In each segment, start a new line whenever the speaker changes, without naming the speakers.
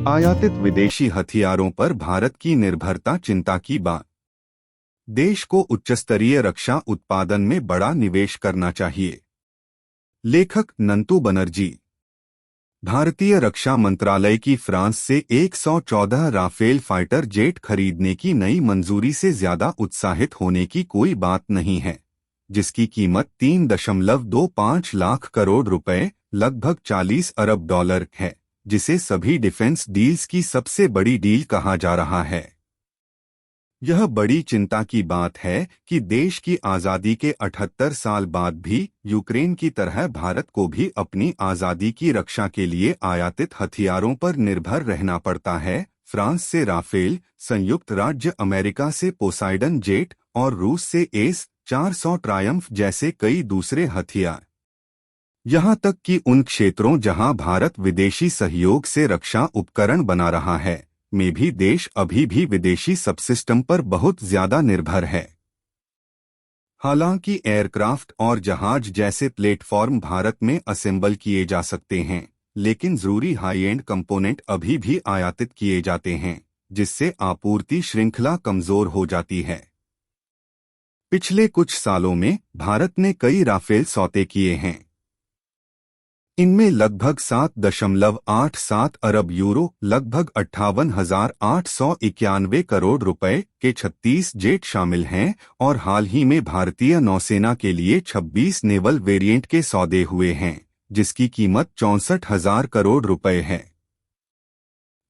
आयातित विदेशी हथियारों पर भारत की निर्भरता चिंता की बात। देश को उच्चस्तरीय रक्षा उत्पादन में बड़ा निवेश करना चाहिए। लेखक नंतू बनर्जी। भारतीय रक्षा मंत्रालय की फ्रांस से 114 राफेल फाइटर जेट खरीदने की नई मंजूरी से ज्यादा उत्साहित होने की कोई बात नहीं है, जिसकी कीमत 3.25 लाख करोड़ रुपए, लगभग 40 अरब डॉलर है, जिसे सभी डिफेंस डील्स की सबसे बड़ी डील कहा जा रहा है। यह बड़ी चिंता की बात है कि देश की आज़ादी के 78 साल बाद भी यूक्रेन की तरह भारत को भी अपनी आज़ादी की रक्षा के लिए आयातित हथियारों पर निर्भर रहना पड़ता है। फ्रांस से राफेल, संयुक्त राज्य अमेरिका से पोसाइडन जेट और रूस से एस-400 ट्रायम्फ जैसे कई दूसरे हथियार। यहाँ तक कि उन क्षेत्रों जहाँ भारत विदेशी सहयोग से रक्षा उपकरण बना रहा है, में भी देश अभी भी विदेशी सबसिस्टम पर बहुत ज्यादा निर्भर है। हालांकि एयरक्राफ्ट और जहाज जैसे प्लेटफॉर्म भारत में असेंबल किए जा सकते हैं, लेकिन जरूरी हाई एंड कंपोनेंट अभी भी आयातित किए जाते हैं, जिससे आपूर्ति श्रृंखला कमजोर हो जाती है। पिछले कुछ सालों में भारत ने कई राफेल सौदे किए हैं। इनमें लगभग 7.87 अरब यूरो, लगभग 58,891 करोड़ रुपए के 36 जेट शामिल हैं और हाल ही में भारतीय नौसेना के लिए 26 नेवल वेरिएंट के सौदे हुए हैं, जिसकी कीमत 64,000 करोड़ रुपए है।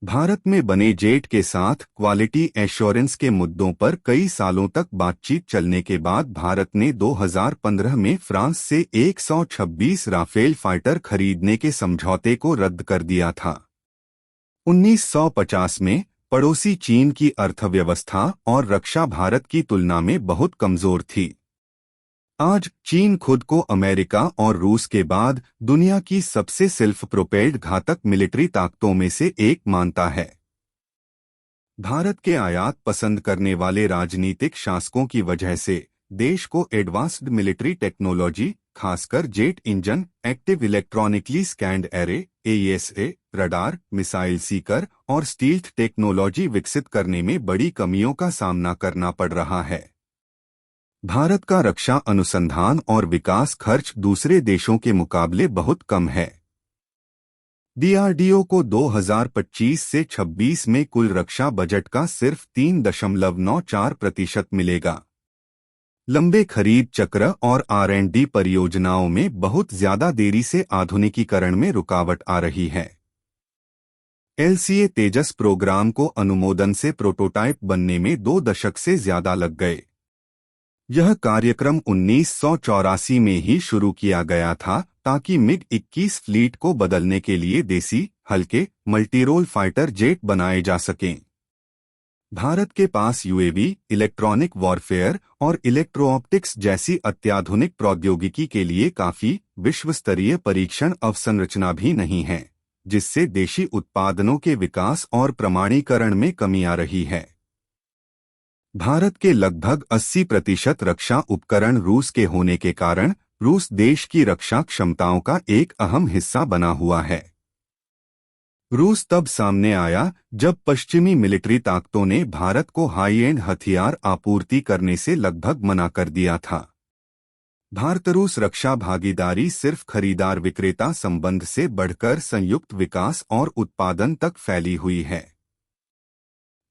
भारत में बने जेट के साथ क्वालिटी एश्योरेंस के मुद्दों पर कई सालों तक बातचीत चलने के बाद भारत ने 2015 में फ्रांस से 126 राफेल फाइटर खरीदने के समझौते को रद्द कर दिया था। 1950 में पड़ोसी चीन की अर्थव्यवस्था और रक्षा भारत की तुलना में बहुत कमजोर थी। आज चीन खुद को अमेरिका और रूस के बाद दुनिया की सबसे सेल्फ प्रोपेल्ड घातक मिलिट्री ताकतों में से एक मानता है। भारत के आयात पसंद करने वाले राजनीतिक शासकों की वजह से देश को एडवांस्ड मिलिट्री टेक्नोलॉजी, खासकर jet engine, active electronically scanned array (AESA), radar, missile Sikar और स्टील्थ टेक्नोलॉजी विकसित करने में बड़ी कमियों का सामना करना पड़ रहा है। भारत का रक्षा अनुसंधान और विकास खर्च दूसरे देशों के मुकाबले बहुत कम है। डीआरडीओ को 2025 से 26 में कुल रक्षा बजट का सिर्फ 3.94% मिलेगा। लंबे खरीद चक्र और आर&डी परियोजनाओं में बहुत ज्यादा देरी से आधुनिकीकरण में रुकावट आ रही है। एलसीए तेजस प्रोग्राम को अनुमोदन से प्रोटोटाइप बनने में 2 दशक से ज्यादा लग गए। यह कार्यक्रम 1984 में ही शुरू किया गया था ताकि मिग-21 फ्लीट को बदलने के लिए देसी, हल्के, मल्टीरोल फाइटर जेट बनाए जा सकें। भारत के पास यूएवी, इलेक्ट्रॉनिक वॉरफेयर और इलेक्ट्रो-ऑप्टिक्स जैसी अत्याधुनिक प्रौद्योगिकी के लिए काफी विश्वस्तरीय परीक्षण अवसंरचना भी नहीं है, जिससे देशी उत्पादनों के विकास और प्रमाणीकरण में कमी आ रही है। भारत के लगभग 80% रक्षा उपकरण रूस के होने के कारण रूस देश की रक्षा क्षमताओं का एक अहम हिस्सा बना हुआ है। रूस तब सामने आया जब पश्चिमी मिलिट्री ताकतों ने भारत को हाई एंड हथियार आपूर्ति करने से लगभग मना कर दिया था। भारत-रूस रक्षा भागीदारी सिर्फ खरीदार विक्रेता संबंध से बढ़कर संयुक्त विकास और उत्पादन तक फैली हुई है।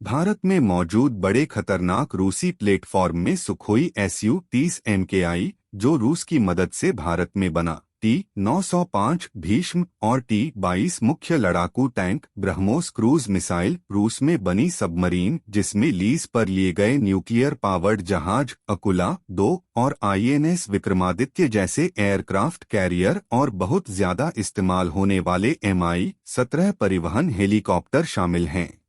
भारत में मौजूद बड़े खतरनाक रूसी प्लेटफॉर्म में सुखोई Su-30 MKI, जो रूस की मदद से भारत में बना, T-905 भीष्म और T-22 मुख्य लड़ाकू टैंक, ब्रह्मोस क्रूज मिसाइल, रूस में बनी सबमरीन जिसमें लीज पर लिए गए न्यूक्लियर पावर्ड जहाज अकुला 2 और INS विक्रमादित्य जैसे एयरक्राफ्ट कैरियर और बहुत ज्यादा इस्तेमाल होने वाले Mi-17 परिवहन हेलीकॉप्टर शामिल हैं।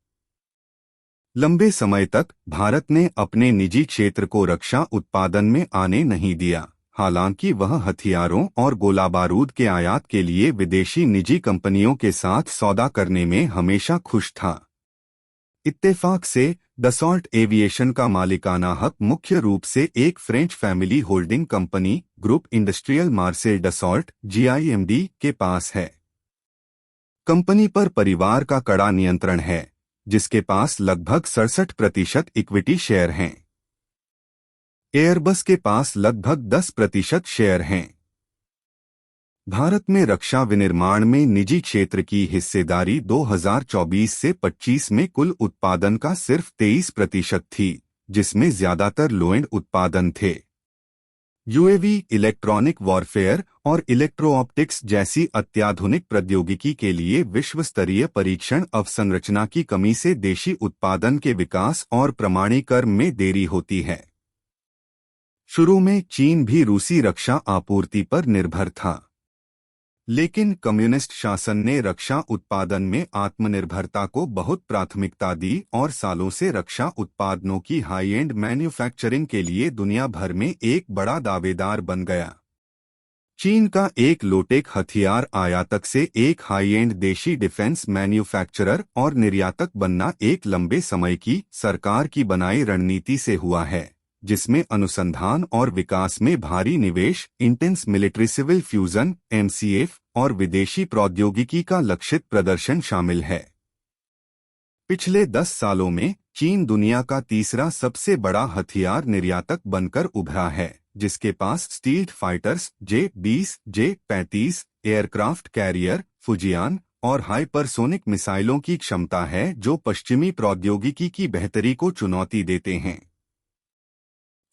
लंबे समय तक भारत ने अपने निजी क्षेत्र को रक्षा उत्पादन में आने नहीं दिया, हालांकि वह हथियारों और गोला बारूद के आयात के लिए विदेशी निजी कंपनियों के साथ सौदा करने में हमेशा खुश था। इत्तेफाक से डसॉल्ट एविएशन का मालिकाना हक मुख्य रूप से एक French family holding company group industrial Marcel Dassault (GIMD) के पास है। कंपनी पर परिवार का कड़ा नियंत्रण है, जिसके पास लगभग 67% इक्विटी शेयर हैं। एयरबस के पास लगभग 10% शेयर हैं। भारत में रक्षा विनिर्माण में निजी क्षेत्र की हिस्सेदारी 2024 से 25 में कुल उत्पादन का सिर्फ 23% थी, जिसमें ज्यादातर लो एंड उत्पादन थे। यूएवी, इलेक्ट्रॉनिक वॉरफेयर और इलेक्ट्रो ऑप्टिक्स जैसी अत्याधुनिक प्रौद्योगिकी के लिए विश्व स्तरीय परीक्षण अवसंरचना की कमी से देशी उत्पादन के विकास और प्रमाणीकरण में देरी होती है। शुरू में चीन भी रूसी रक्षा आपूर्ति पर निर्भर था, लेकिन कम्युनिस्ट शासन ने रक्षा उत्पादन में आत्मनिर्भरता को बहुत प्राथमिकता दी और सालों से रक्षा उत्पादनों की हाई एंड मैन्युफैक्चरिंग के लिए दुनिया भर में एक बड़ा दावेदार बन गया। चीन का एक लोटेक हथियार आयातक से एक हाई एंड देशी डिफेंस मैन्युफैक्चरर और निर्यातक बनना एक लंबे समय की सरकार की बनाई रणनीति से हुआ है, जिसमें अनुसंधान और विकास में भारी निवेश, intense military civil fusion (MCF) और विदेशी प्रौद्योगिकी का लक्षित प्रदर्शन शामिल है। पिछले 10 सालों में चीन दुनिया का तीसरा सबसे बड़ा हथियार निर्यातक बनकर उभरा है, जिसके पास stealth fighters J-20, J-35, aircraft carrier, Fujian और हाइपरसोनिक मिसाइलों की क्षमता है, जो पश्चिमी प्रौद्योगिकी की बेहतरी को चुनौती देते हैं।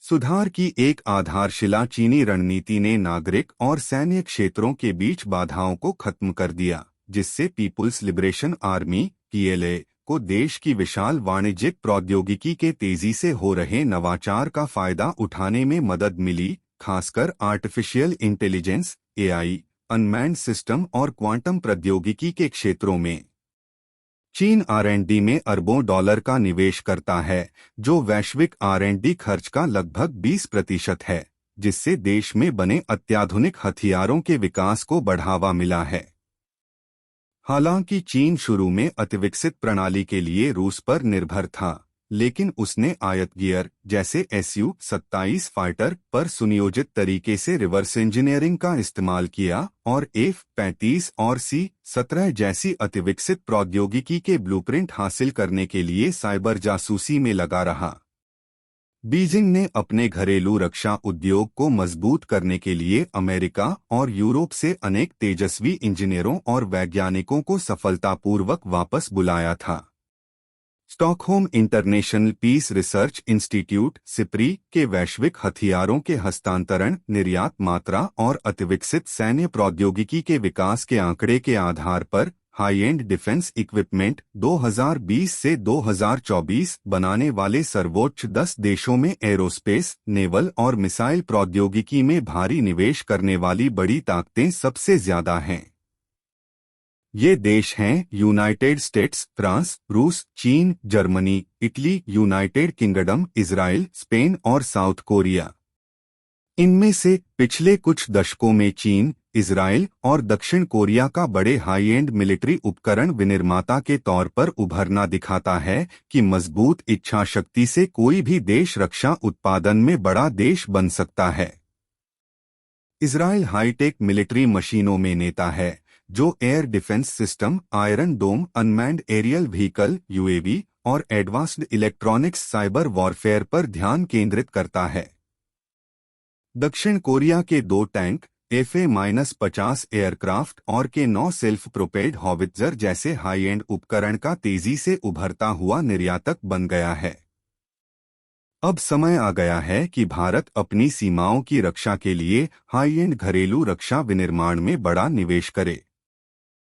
सुधार की एक आधारशिला चीनी रणनीति ने नागरिक और सैन्य क्षेत्रों के बीच बाधाओं को खत्म कर दिया, जिससे पीपुल्स लिबरेशन आर्मी (PLA) को देश की विशाल वाणिज्यिक प्रौद्योगिकी के तेजी से हो रहे नवाचार का फायदा उठाने में मदद मिली, खासकर artificial intelligence (AI), unmanned system और क्वांटम प्रौद्योगिकी के क्षेत्रों में। चीन R&D में अरबों डॉलर का निवेश करता है, जो वैश्विक R&D खर्च का लगभग 20% है, जिससे देश में बने अत्याधुनिक हथियारों के विकास को बढ़ावा मिला है। हालांकि चीन शुरू में अतिविकसित प्रणाली के लिए रूस पर निर्भर था, लेकिन उसने आयत गियर जैसे Su-27 फाइटर पर सुनियोजित तरीके से रिवर्स इंजीनियरिंग का इस्तेमाल किया और F-35 और C-17 जैसी अतिविकसित प्रौद्योगिकी के ब्लूप्रिंट हासिल करने के लिए साइबर जासूसी में लगा रहा। बीजिंग ने अपने घरेलू रक्षा उद्योग को मजबूत करने के लिए अमेरिका और यूरोप से अनेक तेजस्वी इंजीनियरों और वैज्ञानिकों को सफलतापूर्वक वापस बुलाया था। Stockholm International Peace Research Institute (SIPRI) के वैश्विक हथियारों के हस्तांतरण, निर्यात मात्रा और अतिविकसित सैन्य प्रौद्योगिकी के विकास के आंकड़े के आधार पर हाई एंड डिफेंस इक्विपमेंट 2020 से 2024 बनाने वाले सर्वोच्च 10 देशों में एरोस्पेस, नेवल और मिसाइल प्रौद्योगिकी में भारी निवेश करने वाली बड़ी ताकतें सबसे ज्यादा हैं। ये देश हैं यूनाइटेड स्टेट्स, फ्रांस, रूस, चीन, Germany, Italy, United kingdom, Israel, Spain और साउथ कोरिया। इनमें से पिछले कुछ दशकों में चीन, इजराइल और दक्षिण कोरिया का बड़े हाई एंड मिलिट्री उपकरण विनिर्माता के तौर पर उभरना दिखाता है कि मजबूत इच्छा शक्ति से कोई भी देश रक्षा उत्पादन में बड़ा देश बन सकता है। इजराइल हाईटेक मिलिट्री मशीनों में नेता है, जो एयर डिफेंस सिस्टम, आयरन डोम, अनमैन्ड एरियल व्हीकल (UAV) और एडवांस्ड इलेक्ट्रॉनिक्स साइबर वॉरफेयर पर ध्यान केंद्रित करता है। दक्षिण कोरिया के 2 टैंक, FA-50 एयरक्राफ्ट और K9 सेल्फ प्रोपेल्ड हॉवित्जर जैसे हाई एंड उपकरण का तेजी से उभरता हुआ निर्यातक बन गया है। अब समय आ गया है कि भारत अपनी सीमाओं की रक्षा के लिए हाई एंड घरेलू रक्षा विनिर्माण में बड़ा निवेश करे।